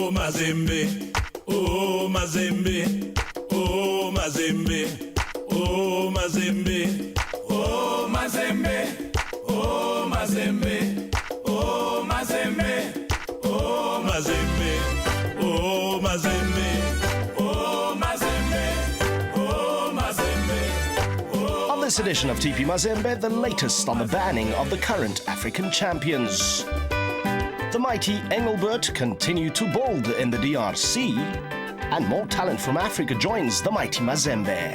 Oh Mazembe, oh Mazembe, oh Mazembe, oh Mazembe, oh Mazembe, oh Mazembe, oh Mazembe, oh Mazembe, oh Mazembe, oh Mazembe, oh Mazembe. On this edition of TP Mazembe, the latest on the banning of the current African champions. The mighty Engelbert continue to bold in the DRC, and more talent from Africa joins the mighty Mazembe.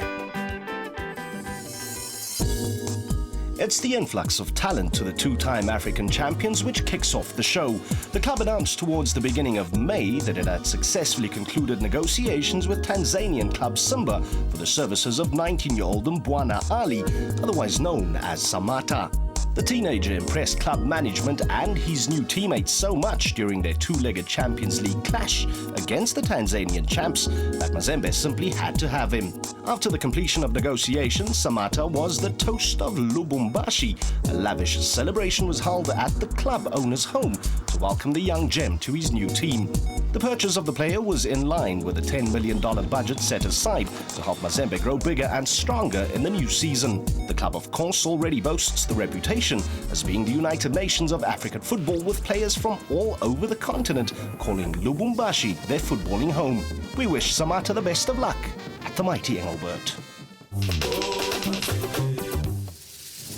It's the influx of talent to the two-time African champions which kicks off the show. The club announced towards the beginning of May that it had successfully concluded negotiations with Tanzanian club Simba for the services of 19-year-old Mbwana Ali, otherwise known as Samata. The teenager impressed club management and his new teammates so much during their two-legged Champions League clash against the Tanzanian champs that Mazembe simply had to have him. After the completion of negotiations, Samata was the toast of Lubumbashi. A lavish celebration was held at the club owner's home to welcome the young gem to his new team. The purchase of the player was in line with the $10 million budget set aside to help Mazembe grow bigger and stronger in the new season. The club, of course, already boasts the reputation as being the United Nations of African football, with players from all over the continent calling Lubumbashi their footballing home. We wish Samata the best of luck at the mighty Engelbert.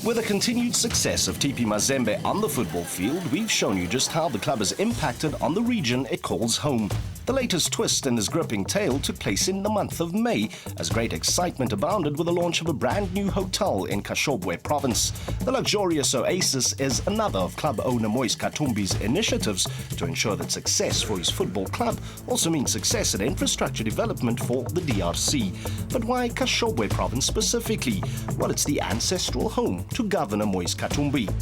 With the continued success of TP Mazembe on the football field, we've shown you just how the club has impacted on the region it calls home. The latest twist in this gripping tale took place in the month of May, as great excitement abounded with the launch of a brand new hotel in Kashobwe province. The luxurious oasis is another of club owner Moise Katumbi's initiatives to ensure that success for his football club also means success in infrastructure development for the DRC. But why Kashobwe province specifically? Well, it's the ancestral home to Governor Moise Katumbi.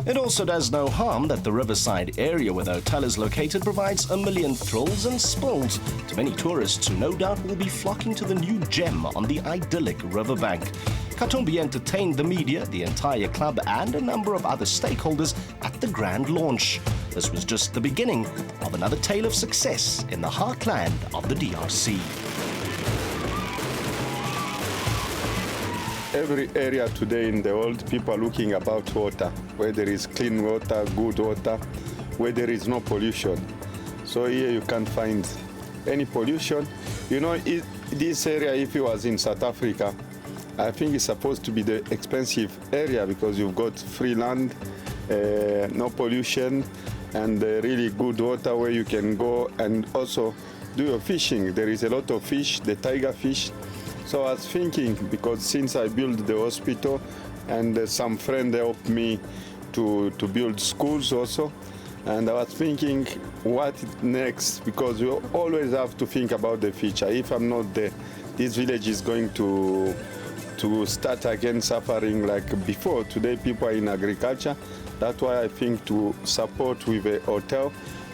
It also does no harm that the riverside area where the hotel is located provides a million thrills and spills to many tourists who no doubt will be flocking to the new gem on the idyllic riverbank. Katumbi entertained the media, the entire club and a number of other stakeholders at the grand launch. This was just the beginning of another tale of success in the heartland of the DRC. Every area today in the world, people are looking about water, where there is clean water, good water, where there is no pollution. So here you can't find any pollution. You know, this area, if it was in South Africa, I think it's supposed to be the expensive area because you've got free land, no pollution, and really good water where you can go and also do your fishing. There is a lot of fish, the tiger fish. So I was thinking, because since I built the hospital and some friend helped me to build schools also, and I was thinking what next, because you always have to think about the future. If I'm not there, this village is going to start again suffering like before. Today people are in agriculture. That's why I think to support with a hotel,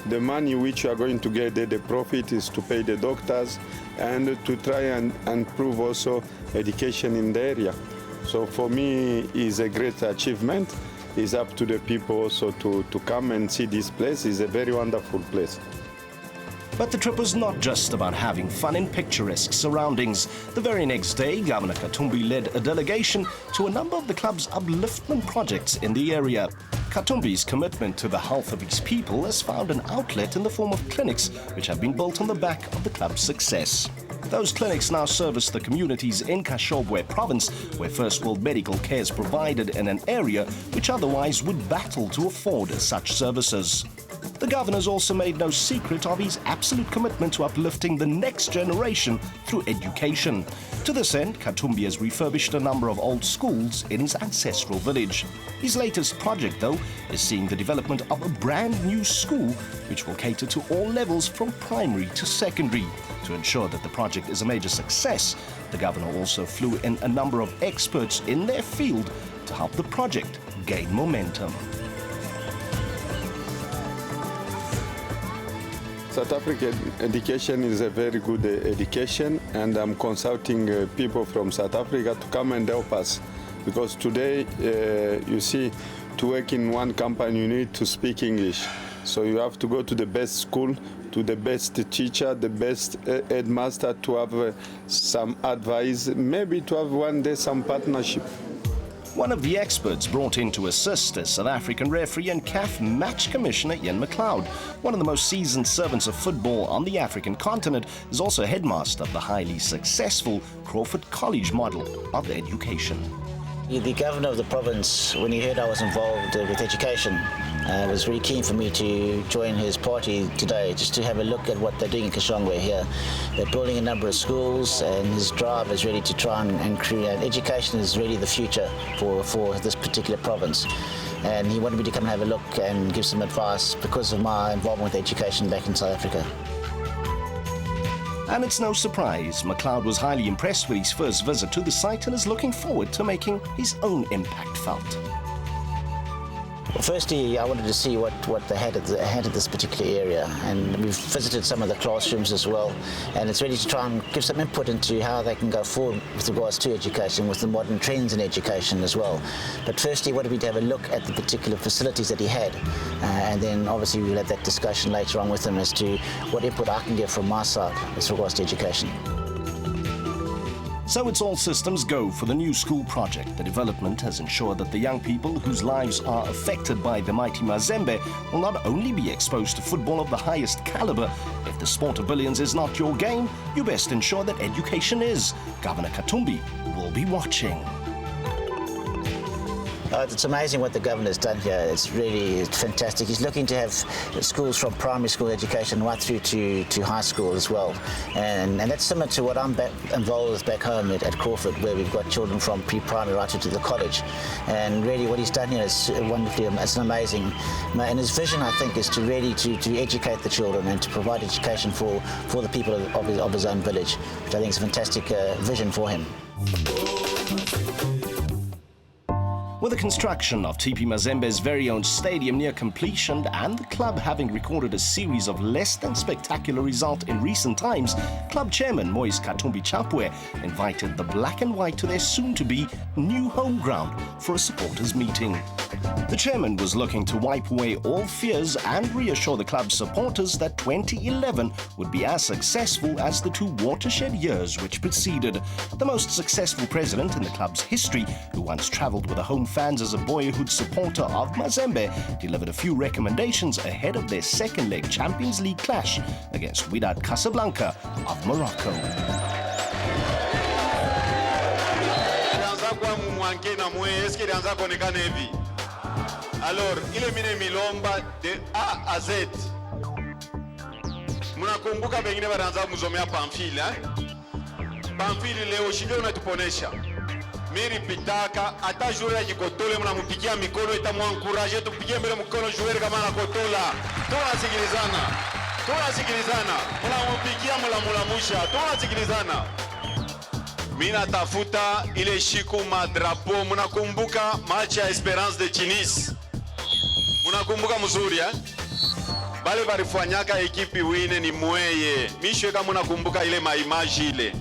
the money which you are going to get there, the profit is to pay the doctors and to try and improve also education in the area. So for me, it's a great achievement. It's up to the people also to come and see this place. It's a very wonderful place. But the trip was not just about having fun in picturesque surroundings. The very next day, Governor Katumbi led a delegation to a number of the club's upliftment projects in the area. Katumbi's commitment to the health of his people has found an outlet in the form of clinics which have been built on the back of the club's success. Those clinics now service the communities in Kashobwe province, where first world medical care is provided in an area which otherwise would battle to afford such services. The governor's also made no secret of his absolute commitment to uplifting the next generation through education. To this end, Katumbi has refurbished a number of old schools in his ancestral village. His latest project, though, is seeing the development of a brand new school which will cater to all levels from primary to secondary. To ensure that the project is a major success, the governor also flew in a number of experts in their field to help the project gain momentum. South African education is a very good education, and I'm consulting people from South Africa to come and help us, because today, you see, to work in one company you need to speak English. So you have to go to the best school, to the best teacher, the best headmaster to have some advice, maybe to have one day some partnership. One of the experts brought in to assist is South African referee and CAF match commissioner Ian McLeod. One of the most seasoned servants of football on the African continent, is also headmaster of the highly successful Crawford College model of education. The governor of the province, when he heard I was involved with education, was really keen for me to join his party today, just to have a look at what they're doing in Kashongwe here. They're building a number of schools, and his drive is really to try and create. Education is really the future for this particular province. And he wanted me to come and have a look and give some advice because of my involvement with education back in South Africa. And it's no surprise, McLeod was highly impressed with his first visit to the site and is looking forward to making his own impact felt. Well, firstly, I wanted to see what they had at this particular area, and we've visited some of the classrooms as well, and it's really to try and give some input into how they can go forward with regards to education, with the modern trends in education as well. But firstly, wanted me to have a look at the particular facilities that he had, and then obviously we'll have that discussion later on with him as to what input I can give from my side with regards to education. So it's all systems go for the new school project. The development has ensured that the young people whose lives are affected by the mighty Mazembe will not only be exposed to football of the highest caliber. If the sport of billions is not your game, you best ensure that education is. Governor Katumbi will be watching. It's amazing what the governor's done here. It's really fantastic. He's looking to have schools from primary school education right through to high school as well. And that's similar to what I'm involved with back home at Crawford, where we've got children from pre-primary right through to the college. And really what he's done here is wonderfully, it's amazing. And his vision, I think, is to really to educate the children and to provide education for the people of his own village, which I think is a fantastic vision for him. With the construction of TP Mazembe's very own stadium near completion and the club having recorded a series of less than spectacular results in recent times, club chairman Moise Katumbi invited the black and white to their soon-to-be new home ground for a supporters meeting. The chairman was looking to wipe away all fears and reassure the club's supporters that 2011 would be as successful as the two watershed years which preceded. The most successful president in the club's history, who once travelled with the home fans as a boyhood supporter of Mazembe, delivered a few recommendations ahead of their second leg Champions League clash against Wydad Casablanca of Morocco. Alors, ile mine milomba de A à Z. Munakumbuka pengine wanaanza mzomea Pamphile, Pamphile leo shinde unatuponesha. Miri pitaka hata joueur ajikotole mnampigia mikono itamwankuraje tupigie mbele mkono joueur kama anakotola. Tunasikilizana. Mnampigia mlamusha. Tunasikilizana. Mina tafuta ile shiku madrapo. Mnakumbuka match ya Esperance de Tunis. Mnakumbuka mzuri bale barifanyaka ekipi wine ni mweye. Mishwe kama mnakumbuka ile maimaji ile.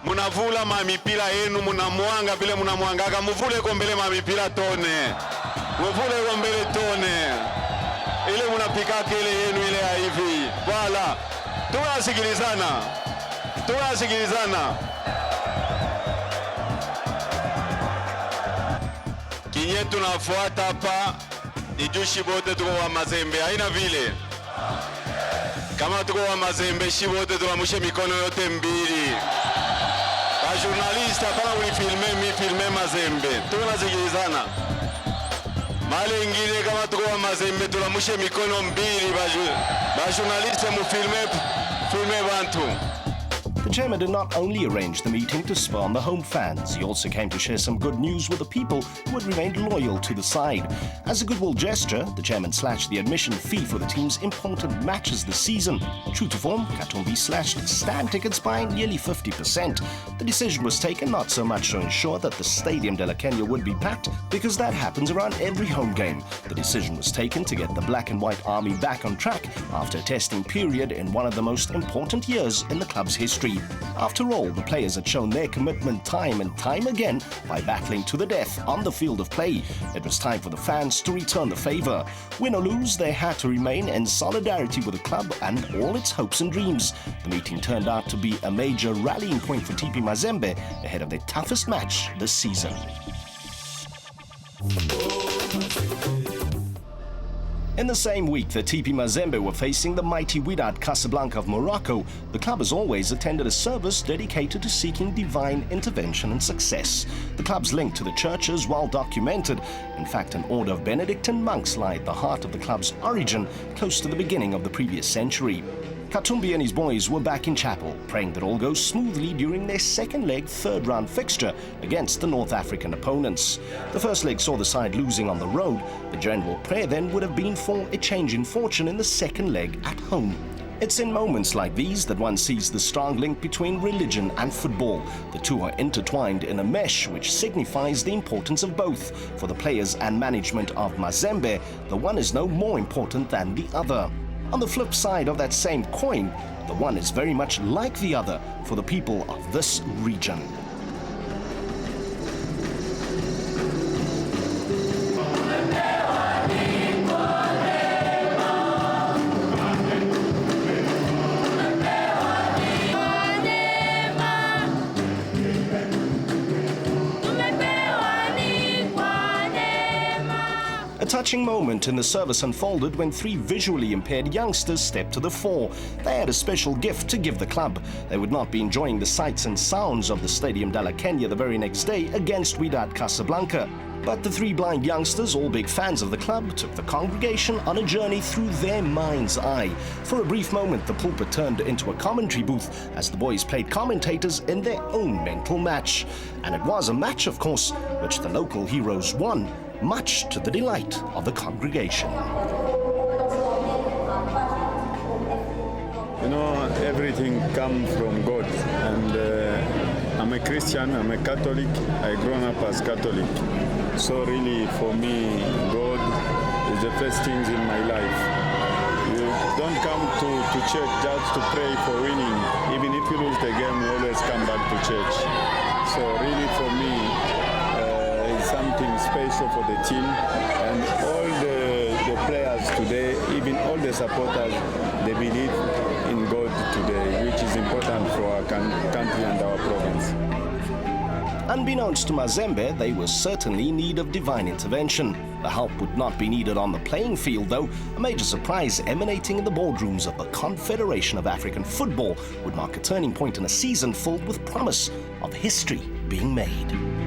Munavula mamipira yenu munamwanga vile munamwangaka muvule kombele mamipira tone. Muvule kombele tone. Ile munapikaka ile yenu ile ya hivi. Voilà. Tunasikilizana. Kinye tunafuata hapa ni jushi bote tuko wa Mazembe, haina vile. Kama tuko wa Mazembe shi bote tunamushe mikono yote mbili. Ba journaliste hapana filme Mazembe. Tunasikilizana. Mali ingine kama tuko wa Mazembe tunamushe mikono mbili ba journaliste filme bantu. The chairman did not only arrange the meeting to spur on the home fans, he also came to share some good news with the people who had remained loyal to the side. As a goodwill gesture, the chairman slashed the admission fee for the team's important matches this season. True to form, Katumbi slashed stand tickets by nearly 50%. The decision was taken not so much to ensure that the Stadium de la Kenya would be packed, because that happens around every home game. The decision was taken to get the black and white army back on track after a testing period in one of the most important years in the club's history. victory. After all, the players had shown their commitment time and time again by battling to the death on the field of play. It was time for the fans to return the favor. Win or lose, they had to remain in solidarity with the club and all its hopes and dreams. The meeting turned out to be a major rallying point for TP Mazembe ahead of their toughest match this season. In the same week that TP Mazembe were facing the mighty Wydad Casablanca of Morocco, the club has always attended a service dedicated to seeking divine intervention and success. The club's link to the church is well documented. In fact, an order of Benedictine monks lie at the heart of the club's origin, close to the beginning of the previous century. Katumbi and his boys were back in chapel, praying that all goes smoothly during their second leg third-round fixture against the North African opponents. The first leg saw the side losing on the road. The general prayer then would have been for a change in fortune in the second leg at home. It's in moments like these that one sees the strong link between religion and football. The two are intertwined in a mesh which signifies the importance of both. For the players and management of Mazembe, the one is no more important than the other. On the flip side of that same coin, the one is very much like the other for the people of this region. A touching moment in the service unfolded when three visually impaired youngsters stepped to the fore. They had a special gift to give the club. They would not be enjoying the sights and sounds of the Stadium de la Kenya the very next day against Wydad Casablanca. But the three blind youngsters, all big fans of the club, took the congregation on a journey through their mind's eye. For a brief moment, the pulpit turned into a commentary booth as the boys played commentators in their own mental match. And it was a match, of course, which the local heroes won, much to the delight of the congregation. You know, everything comes from God, and I'm a Christian, I'm a Catholic, I grown up as Catholic. So really, for me, God is the first things in my life. You don't come to church just to pray for winning. Even if you lose the game, you always come back to church. So really, for me, something special for the team, and all the players today, even all the supporters, they believe in God today, which is important for our country and our province. Unbeknownst to Mazembe, they were certainly in need of divine intervention. The help would not be needed on the playing field, though. A major surprise emanating in the boardrooms of the Confederation of African Football would mark a turning point in a season filled with promise of history being made.